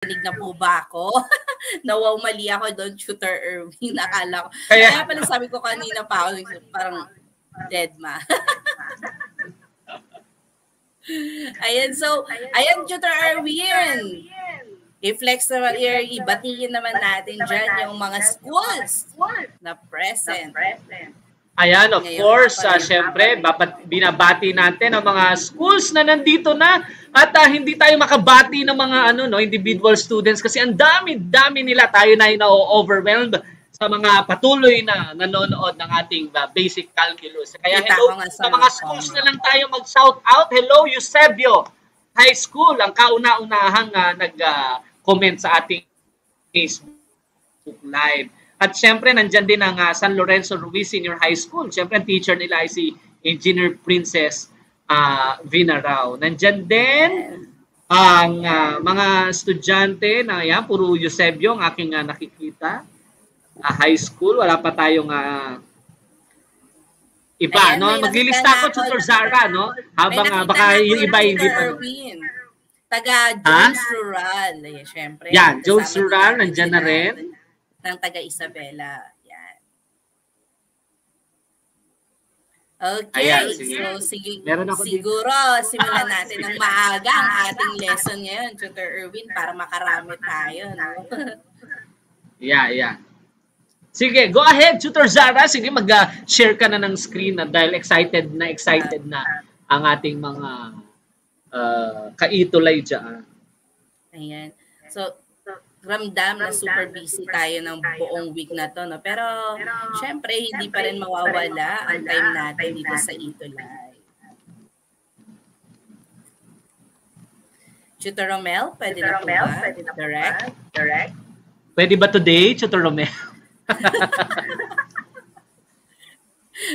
Narinig na po ba ako? Nawaw mali ako doon, Tutor Erwin. Nakala ko. Kaya pala sabi ko kanina pa, parang dead ma. Ayan, so, ayan, Tutor Erwin. I-flex naman, ibatiin naman natin dyan yung mga schools na present. Ayan, of course, syempre, binabati natin ang mga schools na nandito na at hindi tayo makabati ng mga individual students kasi ang dami nila, tayo na na-overwhelmed sa mga patuloy na nanonood ng ating basic calculus. Kaya hello sa mga schools na lang tayo mag-shout out. Hello, Eusebio High School, ang kauna-unahang nag-comment sa ating Facebook Live. At syempre, nandyan din ang San Lorenzo Ruiz Senior High School. Syempre, ang teacher nila ay si Engineer Princess Vinarao. Nandyan din ang mga estudyante na yan, puro Eusebio ang aking nakikita. High school, wala pa tayong iba. Ayan, no? Maglilista ako, Tutor Zara, no? Habang baka yung iba hindi pa. Taga Jones Rural. Syempre. Yan, Jones Rural, nandyan na rin. Ng taga Isabela. Yan. Okay. Ayan, so siguro simulan natin ng maaga ang ating lesson ngayon, Tutor Erwin, para makarami tayo. No? Yeah. Sige, go ahead, Tutor Zara. Sige, mag-share ka na ng screen dahil excited na ang ating mga kaitulay dyan. Ayan. So, ramdam na super busy tayo ng buong week na to, no? Pero syempre, hindi pa rin mawawala ang time natin dito sa Itulay. Tutor Romel, pwede na po ba? Direct? Pwede ba today, Tutor Romel?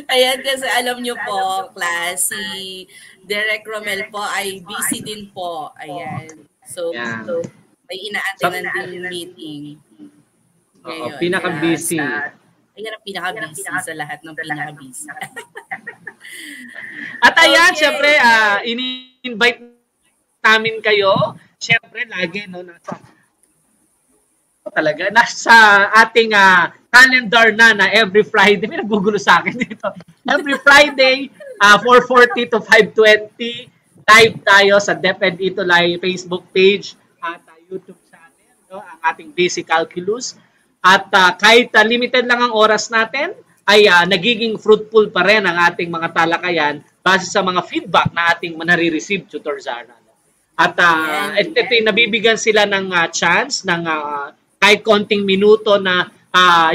Ayan, kasi alam nyo po, class, si Direct Romel po ay busy din po. Ayan. So may inaatinan din yung meeting. Oo, pinaka-busy. Ayan ang pinaka-busy sa lahat ng pinaka-busy. At ayan, syempre, ini-invite namin kayo. Syempre, lagi, nasa ating calendar na every Friday. May nagugulo sa akin dito. Every Friday, 4:40 to 5:20, live tayo sa DepEd Itulay Facebook page at YouTube channel, ang ating basic calculus. At kahit limited lang ang oras natin, ay nagiging fruitful pa rin ang ating mga talakayan base sa mga feedback na ating nare-receive, Tutor Zara. At ito nabibigyan sila ng chance ng kahit konting minuto na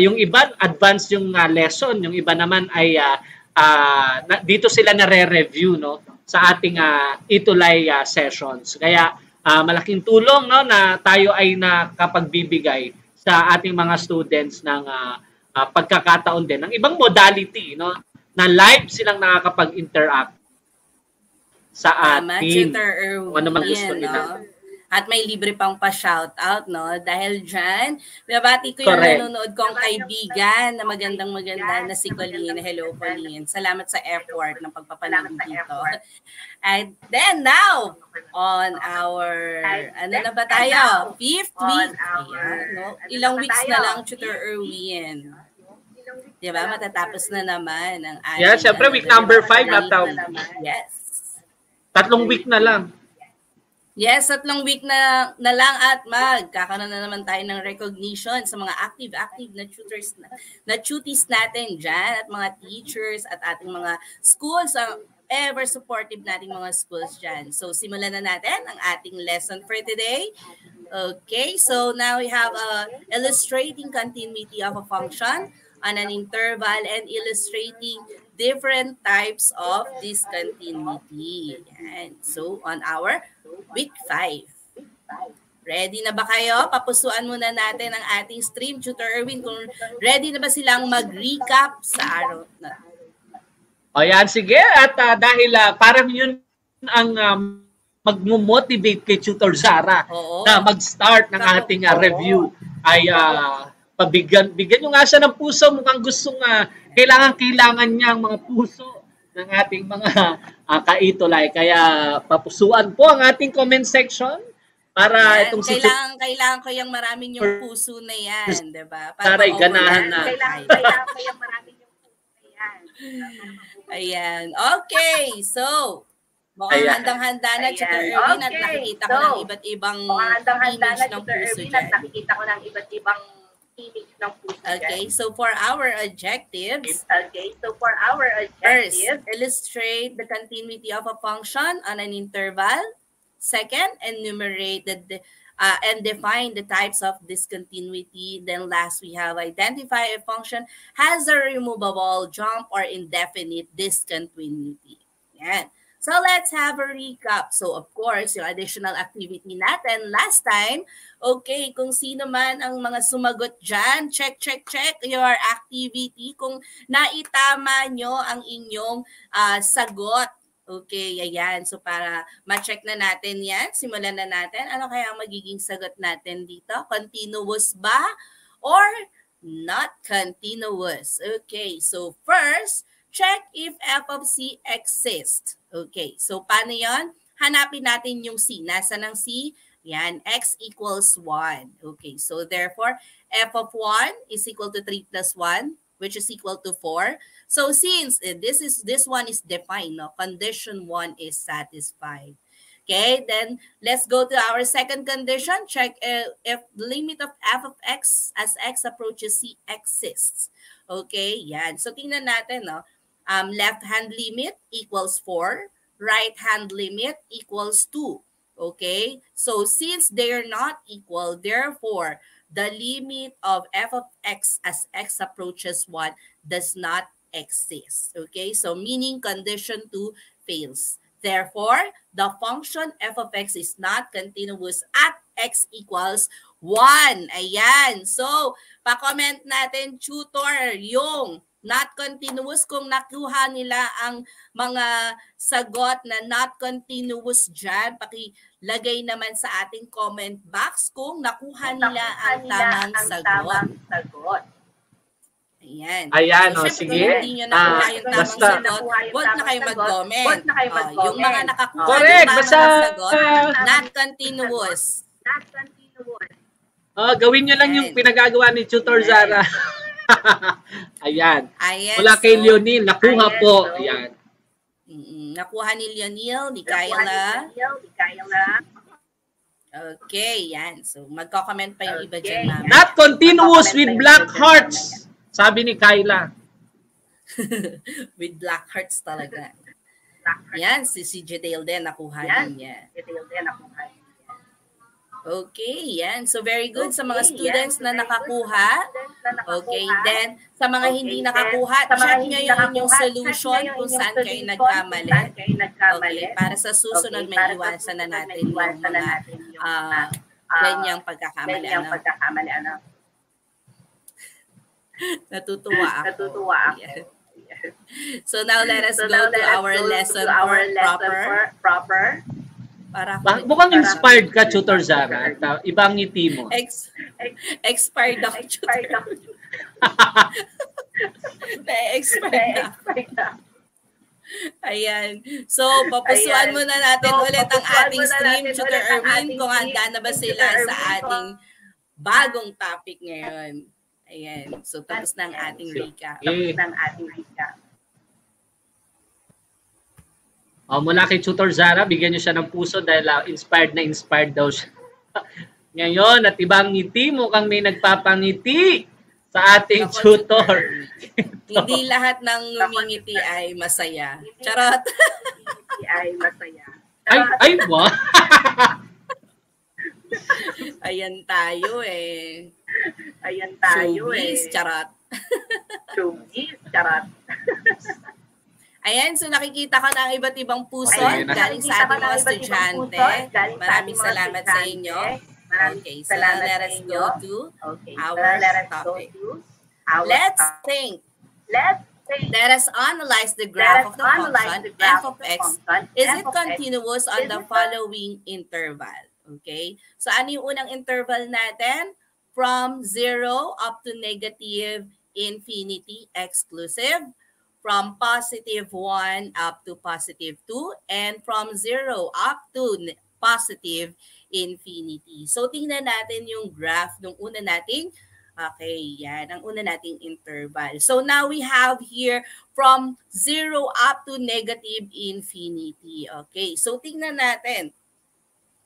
yung iba advanced yung lesson, yung iba naman ay dito sila nare-review sa ating Itulay sessions. Kaya malaking tulong na tayo ay nakapagbibigay sa ating mga students ng pagkakataon din ng ibang modality na live silang nakakapag-interact sa ating ano man gusto nila. At may libre pang pa-shoutout, dahil dyan, binabati ko yung nanonood kong kaibigan na maganda na si Colleen. Hello, Colleen. Salamat sa effort ng pagpapanood dito. And then now, on our, ano na ba tayo? 5th week. Ayan, ilang weeks na lang, Tutor Erwin. Diba? Matatapos na naman ang ating... Yeah, syempre week number 5 na taon. Yes. 3 week na lang. Yes, 3 week na lang at magkakaroon na naman tayo ng recognition sa mga active na tutors na tuties natin dyan at mga teachers at ating mga schools, ang ever supportive nating mga schools dyan. So simulan na natin ang ating lesson for today. Okay, so now we have illustrating continuity of a function on an interval and illustrating different types of discontinuity. And so on our week 5. Ready na ba kayo? Papusuan muna natin ang ating stream, Tutor Erwin, kung ready na ba silang mag-recap sa araw na. O yan, sige. At dahil parang yun ang mag-motivate kay Tutor Zara na mag-start ng ating review ay bigyan nyo nga siya ng puso, mukhang gustong kailangan niya ang mga puso ng ating mga kaitulay. Kaya papusuan po ang ating comment section Para Yan. itong si Kailangan ko yung maraming yung puso na yan, di ba? Taray, ganahan na. Kailangan ko yung maraming yung puso na yan. Ayan. Okay. So, mukhang handang-handa na, Tutor Erwin, at nakikita ko ng iba't ibang image ng puso dyan. Nakikita ko ng iba't ibang image ng puso dyan. Okay, so for our objectives, first, first, illustrate the continuity of a function on an interval. Second, enumerate and define the types of discontinuity. Then last, we have identify a function has a removable, jump, or indefinite discontinuity. Yan. So let's have a recap. So of course, yung additional activity natin last time, okay, kung sino man ang mga sumagot dyan, check your activity. Kung naitama nyo ang inyong sagot. Okay, ayan. So para ma-check na natin yan, simulan na natin. Ano kaya ang magiging sagot natin dito? Continuous ba or not continuous? Okay, so first, check if f of c exists. Okay, so paano yon? Hanapin natin yung c. Nasaan ang c? Yan, x equals 1. Okay, so therefore, f of 1 is equal to 3 plus 1, which is equal to 4. So since this one is defined, no, condition 1 is satisfied. Okay, then let's go to our second condition. Check if the limit of f of x as x approaches c exists. Okay, yan. So tingnan natin, no. Left hand limit equals 4. Right hand limit equals 2. Okay, so since they're not equal, therefore, the limit of f of x as x approaches 1 does not exist. Okay, so meaning condition 2 fails. Therefore, the function f of x is not continuous at x equals 1. Ayan. So, pa-comment natin, tutor, yung not continuous, kung nakuha nila ang mga sagot na not continuous dyan, pakilagay naman sa ating comment box kung nakuha nila ang tamang sagot. Ayan. Ayan, so, sige. Kung hindi nyo nakuha yung tamang basta sagot, huwag na kayo mag-comment. Yung mga nakakuha correct, ng basta tamang sagot, not continuous. Gawin nyo lang yung pinagagawa ni Tutor Zara. Ayan. Mula kay so, Leonil, nakuha po. Ayan. Nakuha ni Leonil, ni Kayla. Okay, yan. So, magko-comment pa yung iba dyan, ma'am. Not continuous with black hearts. Sabi ni Kayla. With black hearts talaga. Yan, si Jadale din, nakuha din niya. Okay, yan. So, very good sa mga students na nakakuha. Okay, then, sa mga hindi nakakuha, check nyo yung inyong solution kung saan kayo nagkamali. Okay, para sa susunod, may iwasan na natin yung mga ganyang pagkakamali. Natutuwa ako. Yeah. So, now let us go to our lesson for proper. Mukhang inspired ka, Tutor Zara. At ibang ngiti mo. Expired ako, Tutor. Na-expired na. Ayan. So, papusuan muna natin ulit ang ating stream, Tutor Erwin, kung handa na ba sila sa ating bagong topic ngayon. Ayan. So, tapos na ang ating recap. Mula kay Tutor Zara, bigyan niyo siya ng puso dahil inspired daw siya. Ngayon, at ibang ngiti, mukhang may nagpapangiti sa ating tutor. Hindi lahat ng ngumingiti ay masaya. Charot. Ay, wow. Ayan tayo eh. Showbiz, charot. Ayan, so nakikita ko na ang iba't ibang puso galing sa ating mga estudyante. Maraming salamat sa inyo. Okay, so now let us go to our topic. Let's think. Let us analyze the graph of the function f of x. Is it continuous on the following interval? Okay, so ano yung unang interval natin? From 0 up to negative infinity exclusive. From +1 up to +2, and from 0 up to positive infinity. So tingnan natin yung graph nung una nating, okay, yan, ang una nating interval. So now we have here from 0 up to negative infinity. Okay, so tingnan natin.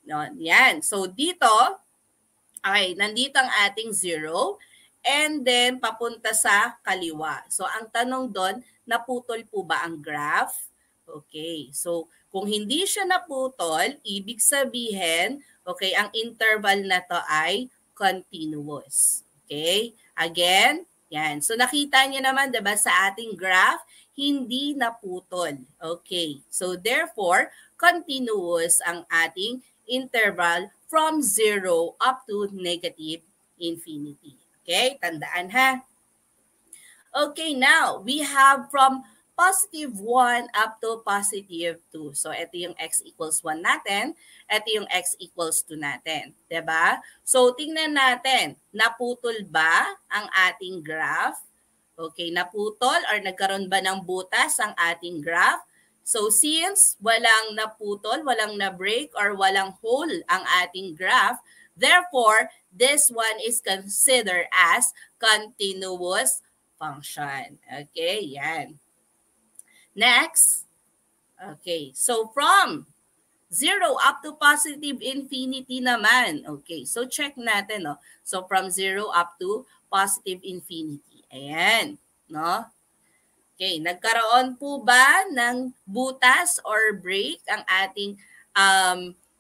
No, yan. So dito, okay, nandito ang ating 0 and then papunta sa kaliwa. So ang tanong doon, naputol po ba ang graph? Okay, so kung hindi siya naputol, ibig sabihin, okay, ang interval na to ay continuous. Okay, again, yan. So nakita niyo naman, diba, sa ating graph, hindi naputol. Okay, so therefore, continuous ang ating interval from 0 up to negative infinity. Okay, tandaan ha. Okay, now we have from positive 1 up to positive 2. So, ito yung x equals 1 natin. Ito yung x equals 2 natin. Diba? So, tingnan natin, naputol ba ang ating graph? Okay, naputol or nagkaroon ba ng butas ang ating graph? So, since walang naputol, walang na-break, or walang hole ang ating graph, therefore, this one is considered as continuous function. Okay, yan. Next. Okay, so from 0 up to positive infinity naman. Okay, so check natin, no? So from 0 up to positive infinity. Ayan, no? Okay, nagkaroon po ba ng butas or break ang ating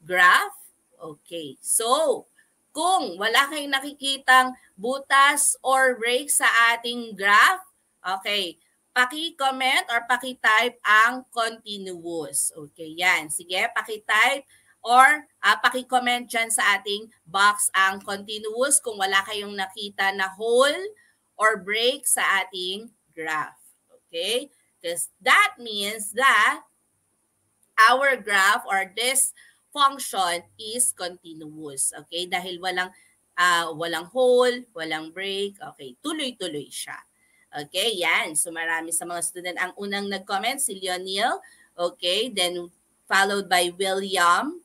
graph? Okay, so kung wala kayong nakikitang butas or break sa ating graph, okay, paki-comment or paki-type ang continuous. Okay, yan. Sige, paki-type or paki-comment dyan sa ating box ang continuous kung wala kayong nakita na hole or break sa ating graph. Okay? Because that means that our graph or this function is continuous. Okay? Dahil walang hole, walang break. Okay, tuloy-tuloy siya. Okay, yan. So marami sa mga student ang unang nag-comment, si Leonil. Okay, then followed by William.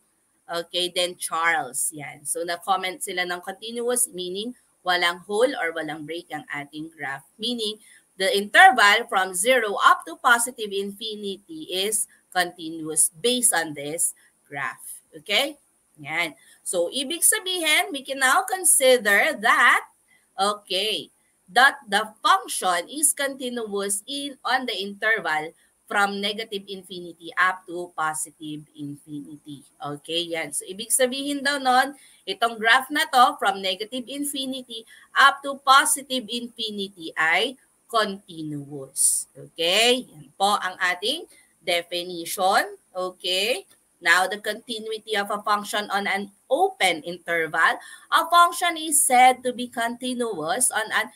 Okay, then Charles. Yan. So na-comment sila ng continuous, meaning walang hole or walang break ang ating graph. Meaning, the interval from 0 up to positive infinity is continuous based on this graph. Okay? Yan. So, ibig sabihin, we can now consider that, okay, that the function is continuous on the interval from negative infinity up to positive infinity. Okay, yan. So, ibig sabihin daw nun, itong graph na to, from negative infinity up to positive infinity ay continuous. Okay? Yan po ang ating definition. Okay? Now, the continuity of a function on an open interval. A function is said to be continuous on an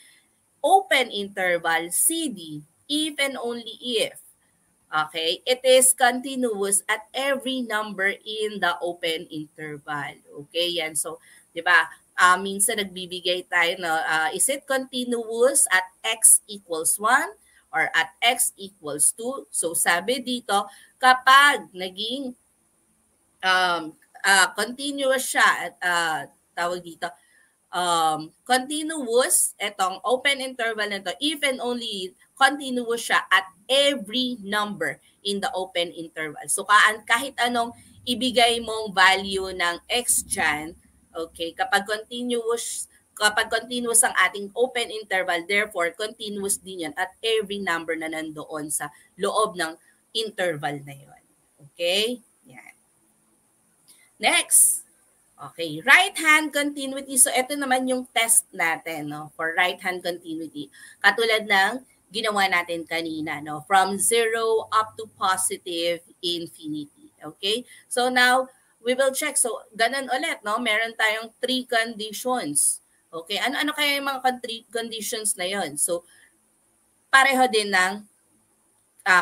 open interval CD if and only if, okay, it is continuous at every number in the open interval. Okay? Yan. So, di ba? Minsan nagbibigay tayo na is it continuous at x equals 1 or at x equals 2? So sabi dito, kapag naging continuous siya at tawag dito, continuous, etong open interval na to, if and only continuous siya at every number in the open interval. So kahit anong ibigay mong value ng x dyan, okay, kapag continuous ang ating open interval, therefore, continuous din yan at every number na nandoon sa loob ng interval na yun. Okay? Yan. Next. Okay, right-hand continuity. So, ito naman yung test natin, no, for right-hand continuity. Katulad ng ginawa natin kanina, no, from 0 up to positive infinity. Okay? So, now, we will check. So, ganun ulit, no? Meron tayong 3 conditions. Okay? Ano kaya yung mga conditions na yon? So, pareho din ng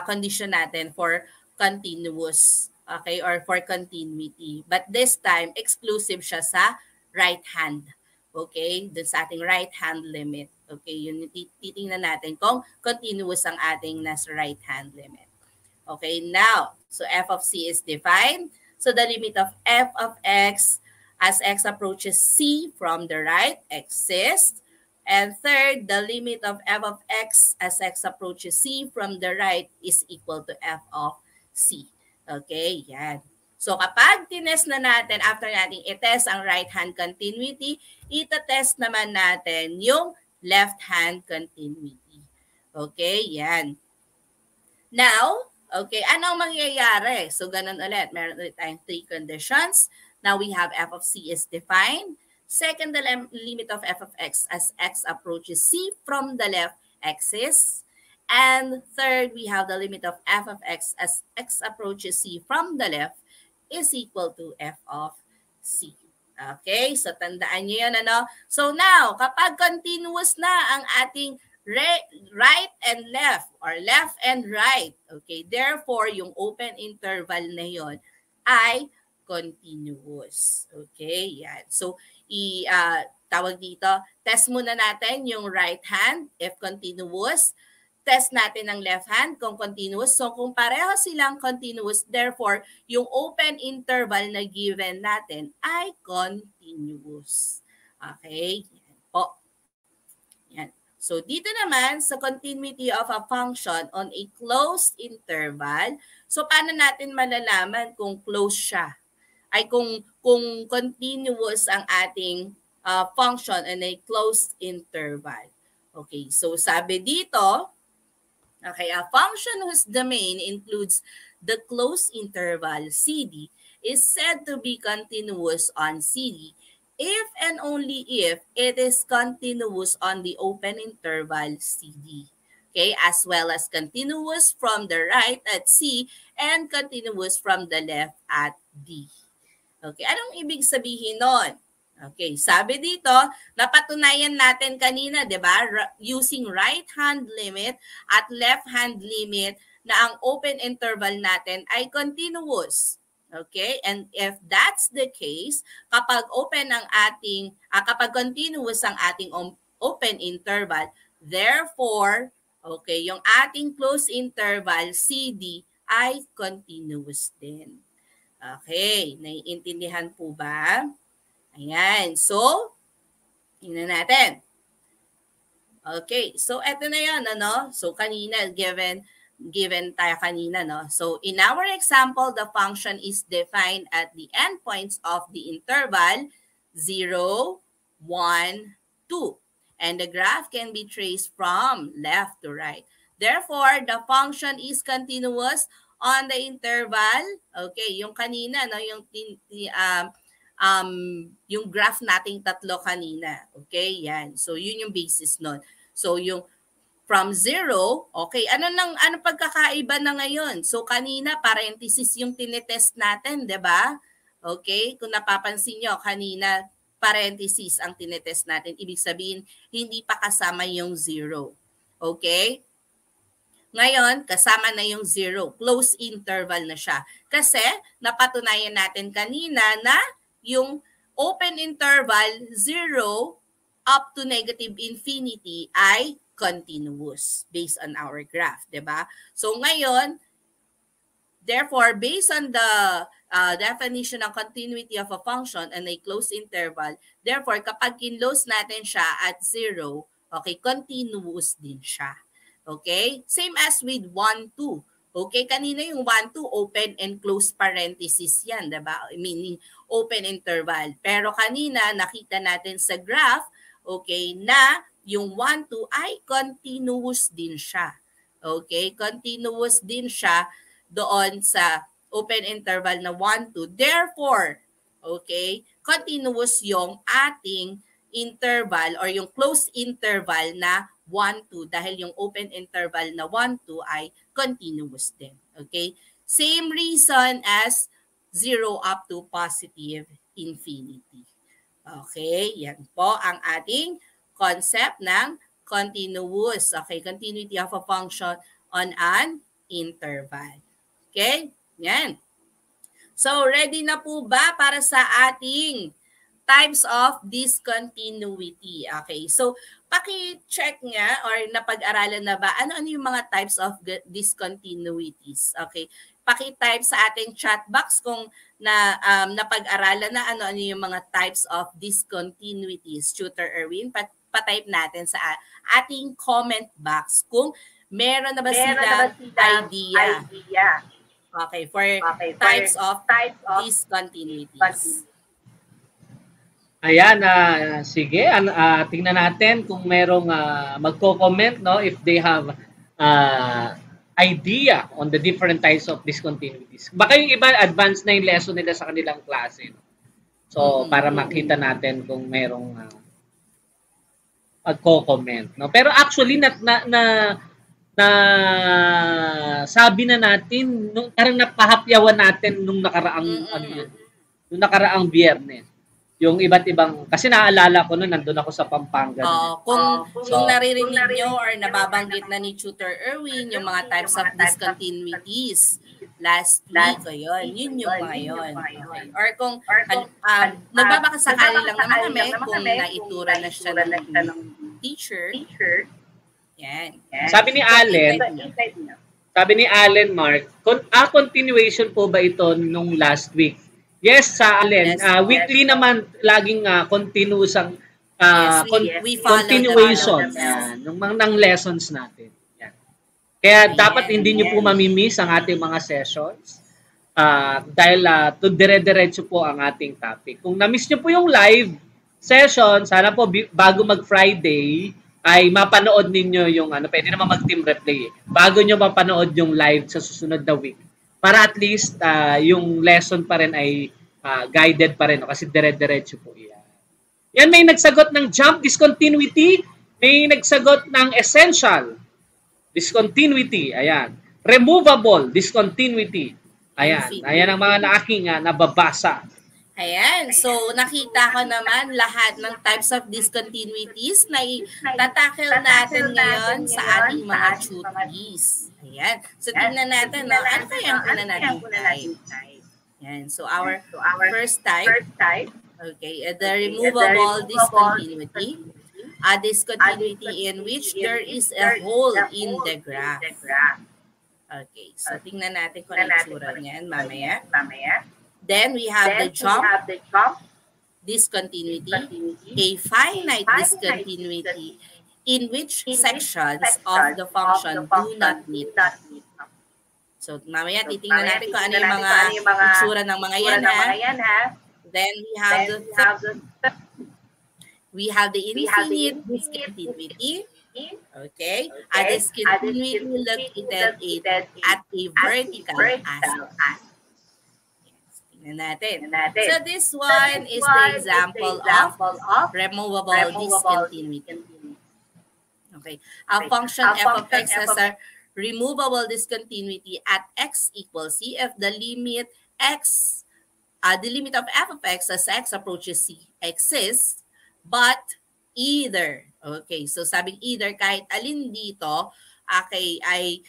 condition natin for continuous, okay, or for continuity. But this time, exclusive siya sa right hand. Okay? Dun sa ating right hand limit. Okay? Yun, titingnan natin kung continuous ang ating nasa right hand limit. Okay? Now, so f of c is defined. So the limit of f of x as x approaches c from the right exists. And third, the limit of f of x as x approaches c from the right is equal to f of c. Okay, yan. So kapag tinest na natin, after natin i-test ang right-hand continuity, ita-test naman natin yung left-hand continuity. Okay, yan. Now, okay, anong mangyayari? So ganun ulit, meron ulit tayong 3 conditions. Now we have f of c is defined. Second, the limit of f of x as x approaches c from the left axis. And third, we have the limit of f of x as x approaches c from the left is equal to f of c. Okay, so tandaan nyo yan, ano? So now, kapag continuous na ang ating right and left or left and right, okay, therefore, yung open interval na yon ay continuous. Okay, yan. So, tawag dito, test muna natin yung right hand if continuous. Test natin ang left hand kung continuous. So, kung pareho silang continuous, therefore, yung open interval na given natin ay continuous. Okay? Yan po. Yan. So, dito naman sa continuity of a function on a closed interval, so paano natin malalaman kung closed siya? Ay kung continuous ang ating function on a closed interval. Okay, so sabi dito, okay, a function whose domain includes the closed interval CD is said to be continuous on CD if and only if it is continuous on the open interval CD. Okay, as well as continuous from the right at C and continuous from the left at D. Okay, anong ibig sabihin nun? Okay, sabi dito, napatunayan natin kanina, di ba? Using right hand limit at left hand limit na ang open interval natin ay continuous. Okay, and if that's the case, kapag open ang ating, kapag continuous ang ating open interval, therefore, okay, yung ating closed interval CD ay continuous din. Okay, naiintindihan po ba? Ayan, so, tingnan natin. Okay, so eto na yan, ano? So kanina, given tayo kanina, no? So in our example, the function is defined at the endpoints of the interval 0, 1, 2. And the graph can be traced from left to right. Therefore, the function is continuous on the interval. Okay, yung kanina, no? Yung graph nating tatlo kanina. Okay, yan. So yun yung basis nun. So yung from 0, okay, ano pagkakaiba na ngayon? So kanina parenthesis yung tinetest natin, 'di ba? Okay, kung napapansin nyo, kanina parenthesis ang tinetest natin. Ibig sabihin, hindi pa kasama yung 0. Okay? Ngayon, kasama na yung 0. Close interval na siya. Kasi napatunayan natin kanina na yung open interval 0 up to negative infinity ay continuous based on our graph, diba? So ngayon, therefore, based on the definition ng continuity of a function and a closed interval, therefore, kapag kinlose natin siya at 0, okay, continuous din siya. Okay? Same as with 1, 2. Okay, kanina yung 1, 2, open and close parenthesis yan, diba? Meaning open interval. Pero kanina, nakita natin sa graph, okay, na yung 1, 2 ay continuous din siya. Okay, continuous din siya doon sa open interval na 1, 2. Therefore, okay, continuous yung ating interval or yung closed interval na 1, 2 dahil yung open interval na 1, 2 ay continuous din. Okay? Same reason as 0 up to positive infinity. Okay? Yan po ang ating concept ng continuous. Okay? Continuity of a function on an interval. Okay? Yan. So, ready na po ba para sa ating types of discontinuity? Okay, so paki-check nga or napag-aralan na ba ano yung mga types of discontinuities? Okay, paki-type sa ating chat box kung napag-aralan na ano yung mga types of discontinuities. Tutor Erwin, pa-type natin sa ating comment box kung meron na ba sila idea. Okay, for types of discontinuities. Ayan, sige, tingnan natin kung merong magko-comment, no, if they have idea on the different types of discontinuities. Baka yung iba, advanced na yung lesson nila sa kanilang klase. So, para makita natin kung merong magko-comment. No? Pero actually, sabi na natin, parang napahapyawan natin nung nakaraang Biyernes. Yung iba't ibang, kasi naalala ko noon, nandun ako sa Pampanga. Kung naririnig nyo or nababanggit na ni Tutor Erwin, yung mga types of discontinuities last week, yun yung mga yun. Okay. Or kung nagbabakasakali lang naman kami kung naitura na siya ng teacher, yan. Sabi ni Allen Mark, continuation po ba ito nung last week? Yes, sa Allen. Weekly naman, laging continuous ang continuation ng lessons natin. Yan. Kaya dapat hindi nyo po mamimiss ang ating mga sessions dahil dire-diretso po ang ating topic. Kung na-miss nyo po yung live session, sana po bago mag-Friday ay mapanood ninyo yung pwede naman mag-team replay bago nyo mapanood yung live sa susunod na week. Para at least yung lesson pa rin ay guided pa rin kasi dire-diretso po yan. Yan, may nagsagot ng jump discontinuity, may nagsagot ng essential discontinuity, ayan. Removable discontinuity, ayan. Ayan ang mga aking nababasa. Ayan, so nakita ko naman lahat ng types of discontinuities na tatakil natin ngayon sa ating mga tuties. Ayan, so tingnan natin, ano kaya ang una natin type? Ayan, so our first type, okay, the removable discontinuity, a discontinuity in which there is a hole in the graph. Okay, so tingnan natin kung ano itsura niyan mamaya. Then we have the jump discontinuity, a finite discontinuity in which sections of the function do not meet. So mamaya titingnan natin kung ano yung mga itsura ng mga yan ha. Then we have the infinite discontinuity. Okay, a discontinuity located at a vertical axis. Natin. So this one is the example of removable discontinuity. Okay. A function f of x has a removable discontinuity at x equals c if the limit of f of x as x approaches c exists, but either. Okay. So sabing either, kahit alin dito, okay, ay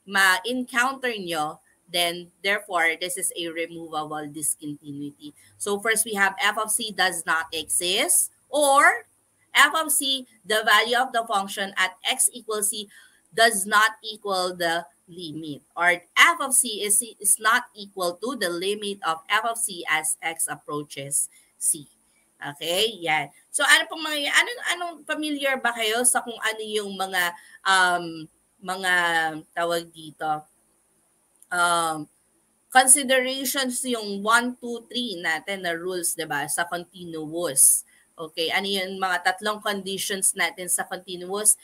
ma-encounter nyo, then therefore this is a removable discontinuity. So first we have f of c does not exist, or f of c, the value of the function at x equals c does not equal the limit, or f of c is not equal to the limit of f of c as x approaches c. Okay, yan. So ano pong mga anong familiar ba kayo sa kung ano yung mga tawag dito? Considerations yung 1, 2, 3 natin na rules, diba, sa continuous. Okay, ano yung mga tatlong conditions natin sa continuous?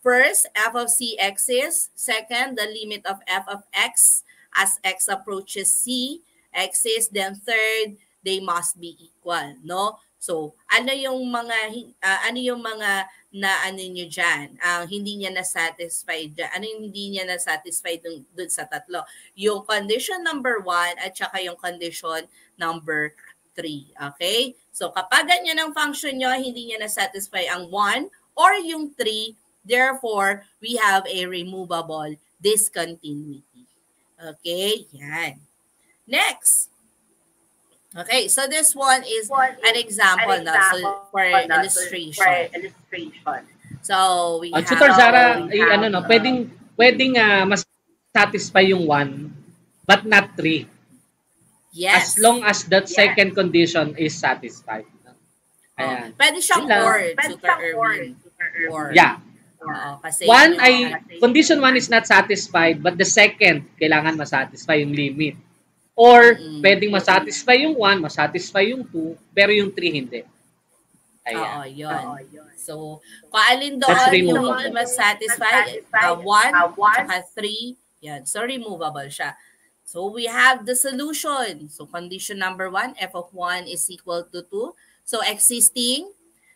First, f of c exists. Second, the limit of f of x as x approaches c exists. Then third, they must be equal, no? So, ano yung mga na ano nyo dyan, hindi niya na-satisfied dyan. Ano yung hindi niya na-satisfied dun sa tatlo? Yung condition number 1 at saka yung condition number 3. Okay? So, kapag ganyan ang function nyo, hindi niya na-satisfy ang 1 or yung 3, therefore, we have a removable discontinuity. Okay? Yan. Next. Okay, so this one is an example so for illustration. So we have Tutor Zara, pwedeng mas satisfy yung 1 but not 3. Yes. As long as that second condition is satisfied. Ayan. Pwede siyang or, Tutor Erwin. Or. Yeah. Kasi condition 1 is not satisfied but the second, kailangan masatisfy yung limit. Or, pwedeng masatisfy yung 1, masatisfy yung 2, pero yung 3 hindi. Ayan. Yun. So, kung alin doon yung hindi masatisfy, 1, saka 3, yan. So, removable siya. So, we have the solution. So, condition number 1, f of 1 is equal to 2. So, existing.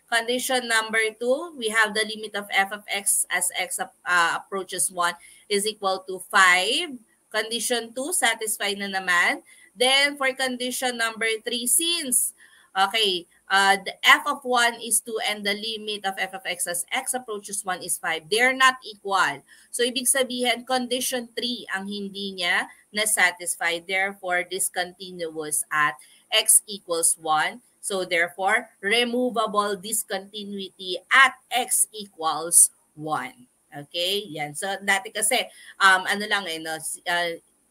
Condition number 2, we have the limit of f of x as x approaches 1 is equal to 5. Condition 2, satisfied na naman. Then, for condition number 3, since, the f of 1 is 2 and the limit of f of x as x approaches 1 is 5, they're not equal. So, ibig sabihin, condition 3 ang hindi niya na-satisfied. Therefore, discontinuous at x equals 1. So, therefore, removable discontinuity at x equals 1. Okay? Yan. So, dati kasi,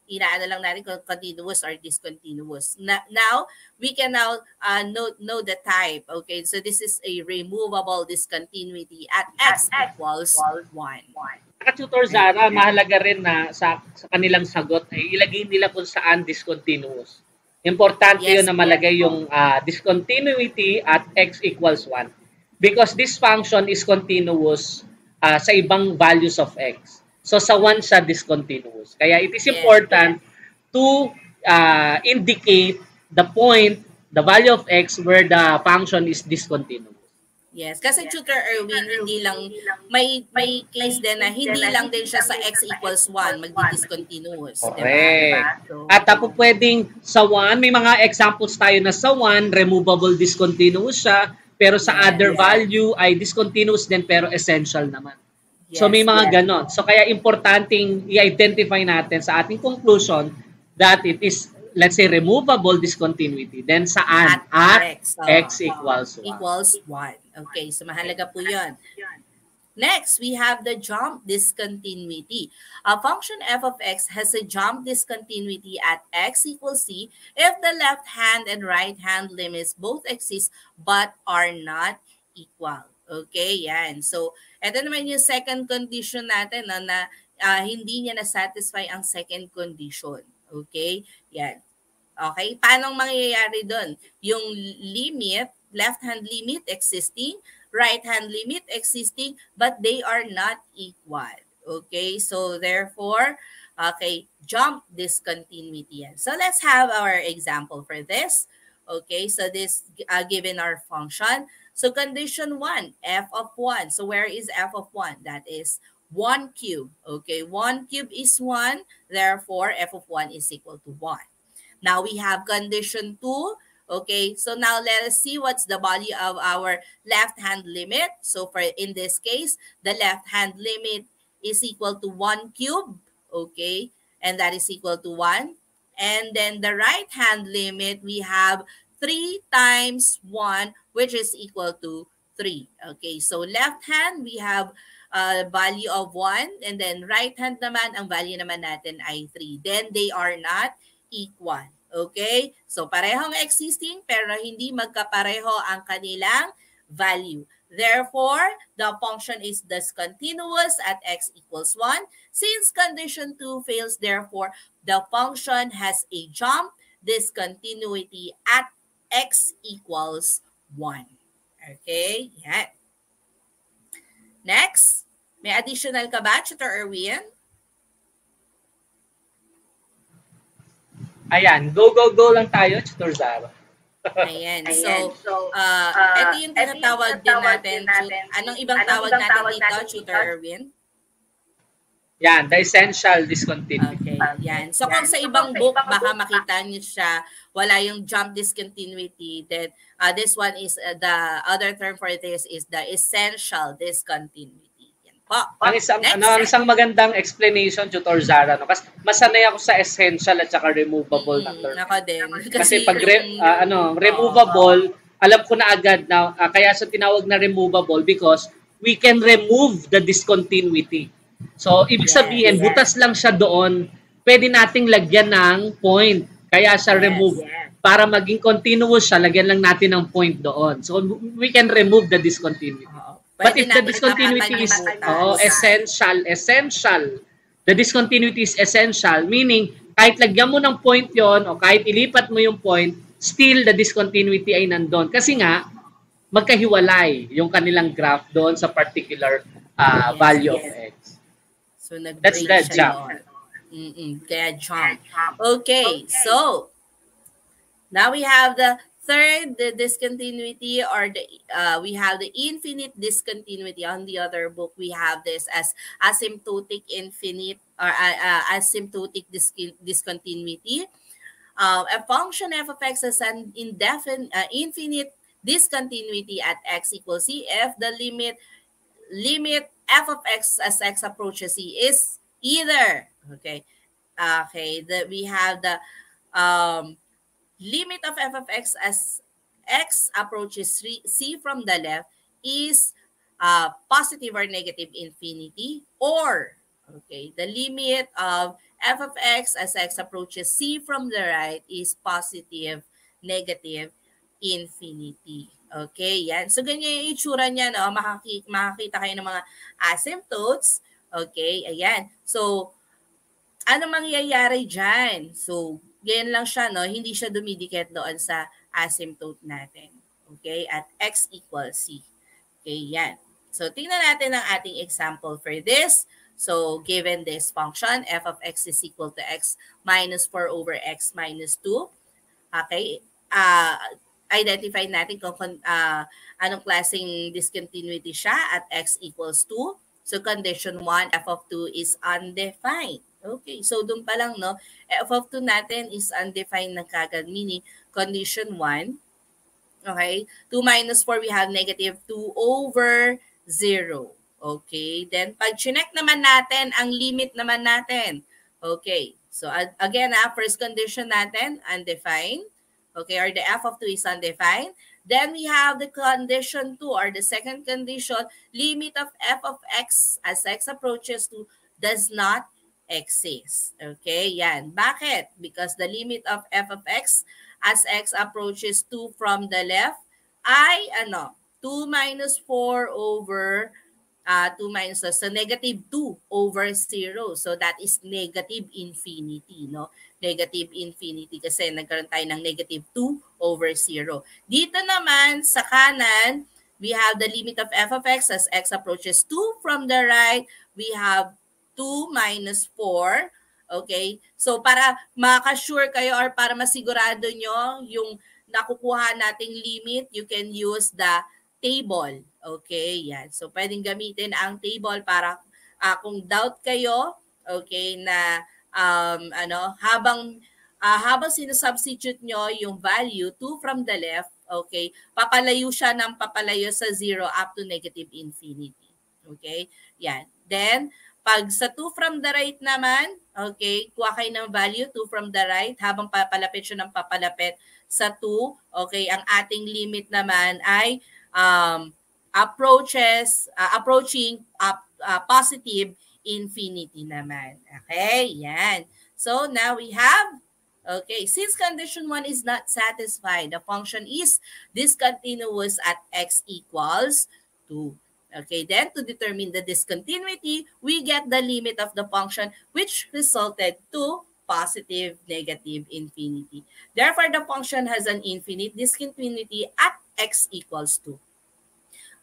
inaano lang natin kung continuous or discontinuous. Now, we can now know the type. Okay? So, this is a removable discontinuity at x equals 1. Tutor Zara, mahalaga rin na sa kanilang sagot ay ilagay nila kung saan discontinuous. Importante yun na malagay yung discontinuity at x equals 1. Because this function is continuous sa ibang values of x. So sa 1 siya discontinuous. Kaya it is important to indicate the point, the value of x where the function is discontinuous. Yes, kasi Tutor Erwin, hindi lang, may case din na hindi lang din siya sa x equals 1, magdi-discontinuous. Correct. Diba? At pwedeng sa 1, may mga examples tayo na sa 1, removable discontinuous siya, pero sa other value ay discontinuous din pero essential naman. So may mga ganon. So kaya importanteng i-identify natin sa ating conclusion that it is, let's say, removable discontinuity. Then saan? At x equals 1. Equals 1. Okay, so mahalaga po yun. Next, we have the jump discontinuity. A function f of x has a jump discontinuity at x equals c if the left hand and right hand limits both exist but are not equal. Okay, yan. So, ito naman yung second condition natin na hindi niya na-satisfy ang second condition. Okay, yan. Okay, paano mangyayari doon? Yung limit, left-hand limit existing, right-hand limit existing, but they are not equal. Okay, so therefore, jump discontinuity yan. So let's have our example for this. Okay, so this given our function. So condition 1, f of 1. So where is f of 1? That is 1 cube. Okay, 1 cube is 1. Therefore, f of 1 is equal to 1. Now we have condition 2. Okay, so now let us see what's the value of our left-hand limit. So for in this case, the left-hand limit is equal to 1 cube. Okay, and that is equal to 1. And then the right-hand limit, we have 3 times 1, which is equal to 3. Okay, so left hand, we have value of 1. And then right hand naman, ang value naman natin ay 3. Then they are not equal. Okay, so parehong existing, pero hindi magkapareho ang kanilang value. Therefore, the function is discontinuous at x equals 1. Since condition 2 fails, therefore, the function has a jump discontinuity at x equals 1. Okay, yan. Next, may additional ka ba, Tutor Erwin? Ayan, go lang tayo, Tutor Zara. Ayan, so ito yung tinatawag din natin. Anong ibang tawag natin dito, Tutor Erwin? Yan, the essential discontinuity. Okay, yan. So kung sa ibang book, baka makita niyo siya, wala yung jump discontinuity, then this one is, the other term for this is the essential discontinuity. Yan po. Ang isang magandang explanation, Tutor Zara, no? Kasi masanay ako sa essential at saka removable na term. Ako din. Kasi pag removable, alam ko na agad na, kaya sa tinawag na removable because we can remove the discontinuity. So, ibig sabihin, butas lang siya doon, pwede nating lagyan ng point. Kaya siya remove. Para maging continuous siya, lagyan lang natin ng point doon. So, we can remove the discontinuity. But if the discontinuity is essential, the discontinuity is essential, meaning, kahit lagyan mo ng point yon o kahit ilipat mo yung point, still the discontinuity ay nandun. Kasi nga, magkahiwalay yung kanilang graph doon sa particular value of x. So, that's the jump. Kaya jump. Okay, so now we have the third, the discontinuity, or we have the infinite discontinuity. On the other book, we have this as asymptotic infinite or asymptotic discontinuity. A function f of x has an infinite discontinuity at x equals c if the limit f of x as x approaches c is either, we have the limit of f of x as x approaches c from the left is positive or negative infinity, or the limit of f of x as x approaches c from the right is positive, negative infinity. Okay, yan. So, ganyan yung itsura niya, no? Makakita kayo ng mga asymptotes. Okay, ayan. So, ano mangyayari dyan? So, ganyan lang siya, no? Hindi siya dumidikit doon sa asymptote natin. Okay, at x equals c. Okay, yan. So, tingnan natin ang ating example for this. So, given this function, f of x is equal to x minus 4 over x minus 2. Okay, identify natin kung anong klaseng discontinuity siya at x equals 2. So, condition 1, f of 2 is undefined. Okay, so doon pa lang, no? F of 2 natin is undefined na kagad, meaning condition 1. Okay, 2 minus 4, we have negative 2 over 0. Okay, then pag chinek naman natin, ang limit naman natin. Okay, so again, first condition natin, undefined. Okay, or the f of 2 is undefined. Then we have the condition 2, or the second condition, limit of f of x as x approaches to does not exist. Okay, yan. Bakit? Because the limit of f of x as x approaches 2 from the left ay 2 minus 4 over 2 minus, so negative 2 over 0. So that is negative infinity, no? Negative infinity kasi nagkaroon tayo ng negative 2 over 0. Dito naman sa kanan, we have the limit of f of x as x approaches 2 from the right. We have 2 minus 4. Okay? So para makasure kayo or para masigurado nyo yung nakukuha nating limit, you can use the table. Okay, yan. So, pwedeng gamitin ang table para kung doubt kayo, okay, na habang sinusubstitute nyo yung value 2 from the left, okay, papalayo siya ng papalayo sa 0 up to negative infinity. Okay, yan. Then, pag sa 2 from the right naman, okay, kuha kayo ng value 2 from the right, habang papalapit siya ng papalapit sa 2, okay, ang ating limit naman ay approaching positive infinity naman. Okay, yan. So now we have, okay, since condition 1 is not satisfied, the function is discontinuous at x equals 2. Okay, then to determine the discontinuity, we get the limit of the function which resulted to positive, negative infinity. Therefore, the function has an infinite discontinuity at x equals 2.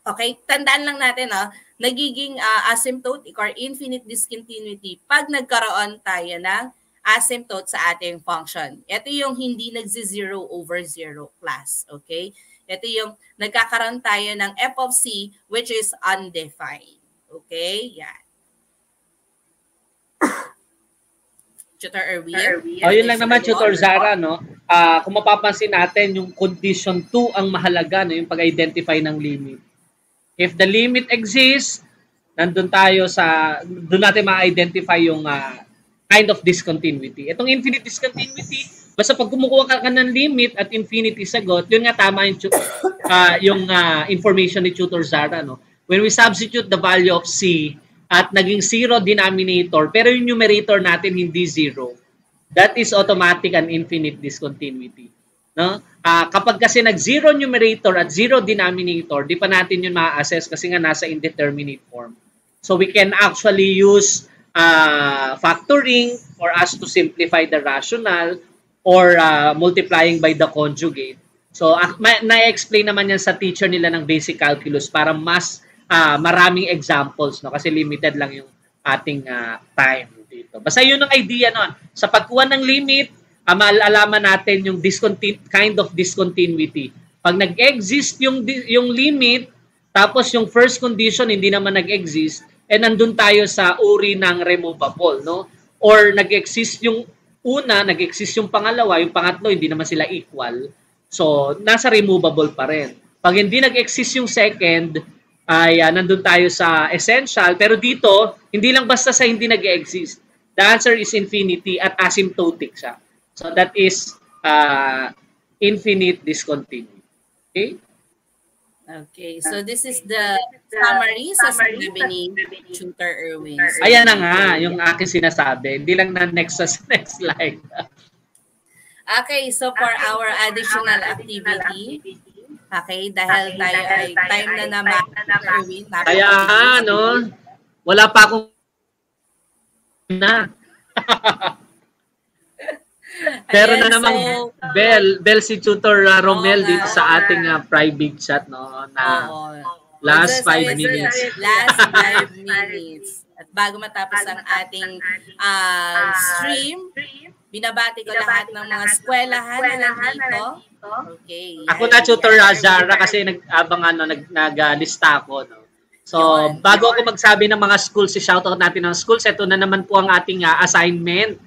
Okay, tandaan lang natin, nagiging asymptotic or infinite discontinuity pag nagkaroon tayo ng asymptote sa ating function. Ito yung hindi nagsi-0 over 0 class. Okay, ito yung nagkakaroon tayo ng f of c which is undefined. Okay, yan. Tutor Erwin? Yun lang naman, Tutor Zara, no? Kung mapapansin natin, yung condition 2 ang mahalaga, no? Yung pag-identify ng limit. If the limit exists, doon natin ma-identify yung kind of discontinuity. Itong infinite discontinuity, basta pag kumukuha ka ng limit at infinity sagot, yun nga tama yung information ni Tutor Zara, no? When we substitute the value of c at naging zero denominator, pero yung numerator natin hindi zero, that is automatic and infinite discontinuity. No? Kapag kasi nag-zero numerator at zero denominator, di pa natin yun ma-assess kasi nga nasa indeterminate form. So we can actually use factoring for us to simplify the rational or multiplying by the conjugate. So na-explain naman yan sa teacher nila ng basic calculus para mas maraming examples, no? Kasi limited lang yung ating time dito. Basta yun ang idea nun. Sa pagkuha ng limit, maalalaman natin yung kind of discontinuity. Pag nag-exist yung limit, tapos yung first condition hindi naman nag-exist, nandun tayo sa uri ng removable, no? Or nag-exist yung una, nag-exist yung pangalawa, yung pangatlo, hindi naman sila equal. So, nasa removable pa rin. Pag hindi nag-exist yung second, ay nandun tayo sa essential. Pero dito, hindi lang basta sa hindi nag-exist. The answer is infinity at asymptotic siya. So, that is infinite discontinuity. Okay? Okay, so this is the summary sa sinabi ni Tutor Erwin. So, ayan na nga, yung aking sinasabi. Hindi lang na next slide. Okay, so for our additional activity, okay, dahil tayo ay time na naman, Erwin. Kaya no, wala pa akong na. Pero na naman, Bell si Tutor Romel dito sa ating private chat, no, na last 5 minutes. Last 5 minutes. At bago matapos ang ating stream, binabati ko lahat ng mga eskwelahan na nandito. Okay. Ako na Tutor Zara kasi naglista ako, no. So, bago ako magsabi ng mga schools, shoutout natin ng schools, ito na naman po ang ating assignment.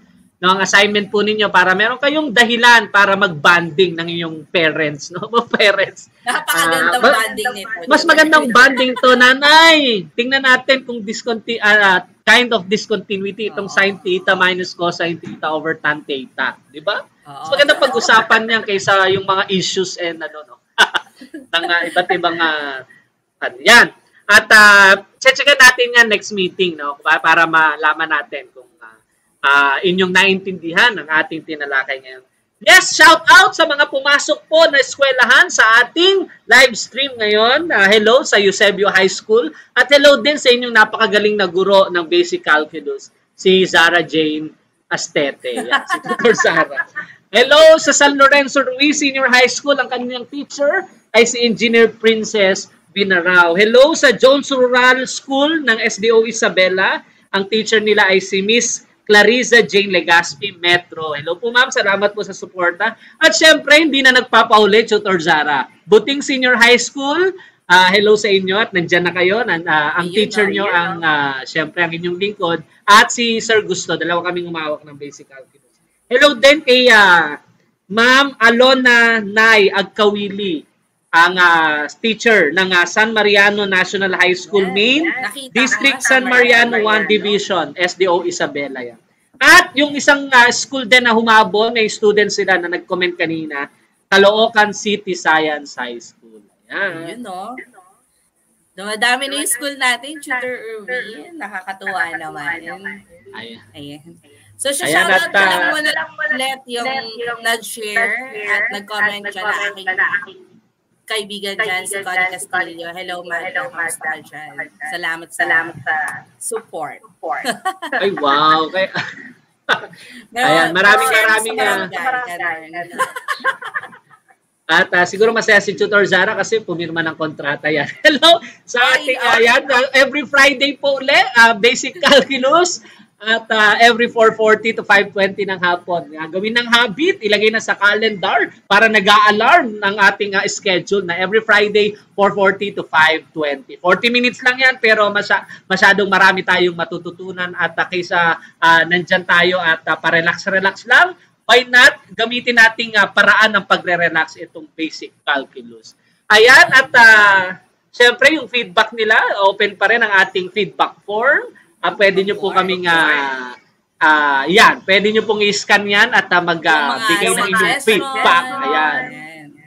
No, ang assignment po ninyo para meron kayong dahilan para mag-bonding ng inyong parents, no? Parents. Napakagandang bonding nito. Mas magandang bonding to, nanay. Tingnan natin kung kind of discontinuity itong sin theta minus cosine theta over tan theta, di ba? Mas magandang pag-usapan niyan kaysa yung mga issues and ng iba't ibang yan. At checkin natin yan next meeting, no? Para malaman natin kung inyong naintindihan ng ating tinalakay ngayon. Yes, shout out sa mga pumasok po na eskwelahan sa ating live stream ngayon. Hello sa Eusebio High School at hello din sa inyong napakagaling na guro ng basic calculus, si Zara Jane Astete. Yan, si Tutor Zara. Hello sa San Lorenzo Ruiz Senior High School, ang kanyang teacher ay si Engineer Princess Binarao. Hello sa Jones Rural School ng SDO Isabela, ang teacher nila ay si Miss Clarissa Jane Legaspi Metro. Hello po ma'am, salamat po sa suporta. At syempre, hindi na nagpapaulit, Tutor Zara. Buting Senior High School, hello sa inyo at nandyan na kayo. Ang teacher nyo, syempre ang inyong lingkod. At si Sir Gusto, dalawa kaming umawak ng basic calculus. Hello din kay Ma'am Alona Nay Agkawili, ang teacher ng San Mariano National High School, Main District San Mariano 1 Division, SDO Isabela yan. At yung isang school din na humabol, may students sila na nag-comment kanina, Caloocan City Science High School. Ayan. Yun, no? Dumadami na yung school natin, Tutor Erwin. Nakakatuwa naman. Ayan. So, shoutout ko lang muna ulit yung nag-share at nag-comment dyan na aking kaibigan dyan, si Connie Castillo. Hello, Magda. Kamusta ka dyan? Salamat sa support. Ay, wow. Ayan, maraming at siguro masaya si Tutor Zara kasi pumirma ng kontrata yan. Hello sa ating every Friday po ulit, basic calculus. At every 4:40 to 5:20 ng hapon. Gawin ng habit, ilagay na sa calendar para nag-a-alarm ng ating schedule na every Friday 4:40 to 5:20. 40 minutes lang yan pero masyadong marami tayong matututunan at kaysa nandyan tayo at pa-relax-relax lang, why not gamitin nating paraan ng pagre-relax itong basic calculus. Ayan at syempre yung feedback nila, open pa rin ang ating feedback form. Pwede nyo po kaming pwede nyo pong i-scan yan at magbigay ng inyong feedback. Ayan.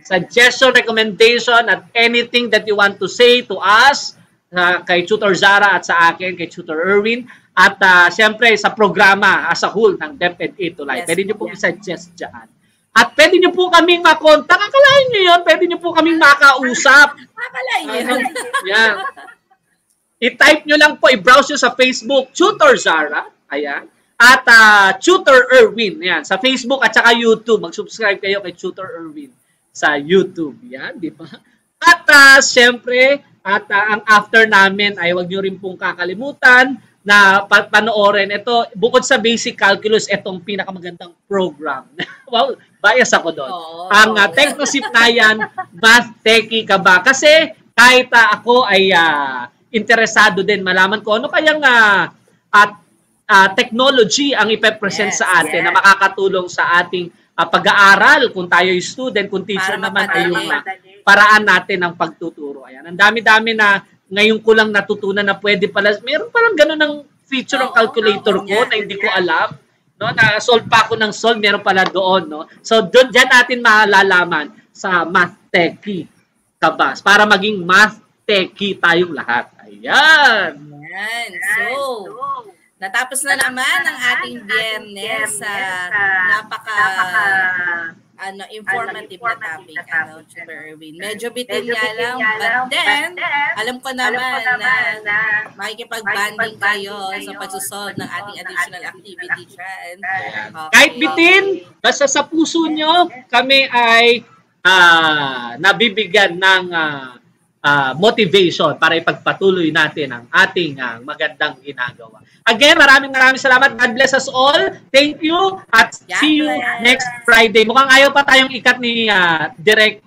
Suggestion, recommendation, at anything that you want to say to us, kay Tutor Zara at sa akin, kay Tutor Erwin, at siyempre sa programa as a whole ng DepEd 8 to Life. Pwede nyo po i-suggest dyan. At pwede nyo po kaming makontak. Akalain nyo yun, pwede nyo po kaming makausap. Akalain nyo yun. Yan. I-type nyo lang po, i-browse nyo sa Facebook, Tutor Zara. Ayan. At Tutor Erwin. Yan. Sa Facebook at saka YouTube. Mag-subscribe kayo kay Tutor Erwin sa YouTube. Yan, di ba? At siyempre, ang after namin ay wag nyo rin pong kakalimutan na panoorin. Ito, bukod sa basic calculus, itong pinakamagandang program. Wow, bias ako doon. Ang Technosipnayan Math Techie ka ba? Kasi kahit ako ay interesado din malaman ko ano kayang technology ang ipe-present sa atin na makakatulong sa ating pag-aaral kung tayo ay student, kung teacher naman ay yung paraan natin ng pagtuturo. Ayan. Ang dami-dami na ngayon ko lang natutunan na pwede pala, meron palang gano'n ng feature ng calculator ko na hindi ko alam. No? Na-solve pa ako ng solve, meron pala doon. No? So, doon dyan natin malalaman sa Math Techie Kabas para maging Math Techie tayong lahat. Ayan. Ayan. So, natapos na naman ang ating Biyernes sa informative na topic, Tutor Erwin. Medyo bitin nga lang, but then, alam ko naman na makikipag-banding kayo sa pagsusolve ng ating additional activity dyan. Okay. Kahit bitin, basta sa puso nyo, kami ay nabibigyan ng motivation para ipagpatuloy natin ang ating magandang ginagawa. Again, maraming salamat. God bless us all. Thank you at see you next Friday. Mukhang ayaw pa tayong ikat ni Direct